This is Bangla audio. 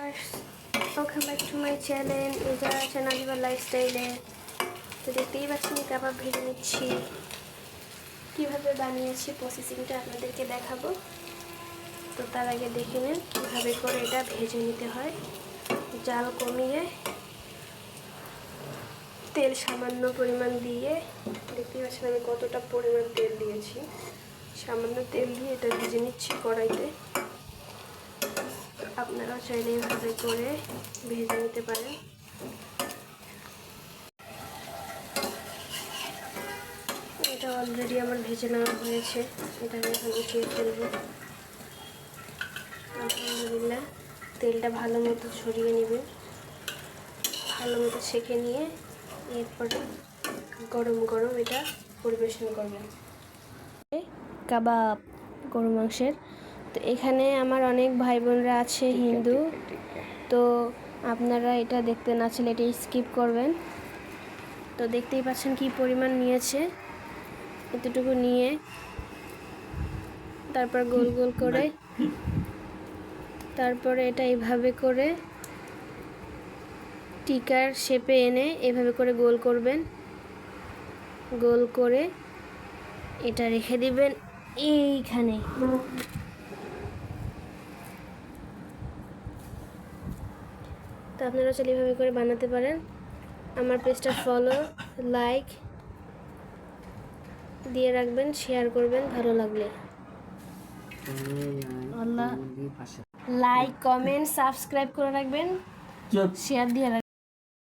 Viewers, welcome back to my channel. এটা আছে নাজিবা লাইফস্টাইলে। তো দেখতেই পাচ্ছেন কাবাব ভেজে নিচ্ছি। কীভাবে বানিয়েছি প্রসেসিংটা আপনাদেরকে দেখাবো। তো তার আগে দেখে নিন কীভাবে করে এটা ভেজে নিতে হয়। জাল কমিয়ে তেল সামান্য পরিমাণ দিয়ে, দেখতেই পাচ্ছেন আমি কতটা পরিমাণ তেল দিয়েছি। সামান্য তেল দিয়ে এটা ভেজে নিচ্ছি কড়াইতে। আপনারা চাইলে এভাবে করে ভেজে নিতে পারেন। এটা অলরেডি আমার ভেজে নেওয়া হয়েছে, এটা আমি এখন উঠিয়ে ফেলবো। আলহামদুলিল্লাহ, তেলটা ভালো মতো ছড়িয়ে নেবেন, ভালো মতো ছেঁকে নিয়ে এরপরে গরম গরম এটা পরিবেশন করবেন। কাবাব গরু মাংসের। তো এখানে আমার অনেক ভাই বোনরা আছে হিন্দু, তো আপনারা এটা দেখতে না চাইলে এটা স্কিপ করবেন। তো দেখতেই পাচ্ছেন কি পরিমাণ নিয়েছে, এতটুকু নিয়ে তারপর গোল গোল করে, তারপরে এটা এইভাবে করে টিকার শেপে এনে এভাবে করে গোল করবেন। গোল করে এটা রেখে দিবেন এইখানে। তো আপনারা চাইলে এভাবে করে বানাতে পারেন। আমার পেজটা ফলো, লাইক দিয়ে রাখবেন, শেয়ার করবেন ভালো লাগলে। লাইক, কমেন্ট, সাবস্ক্রাইব করে রাখবেন, শেয়ার দিয়ে রাখবেন।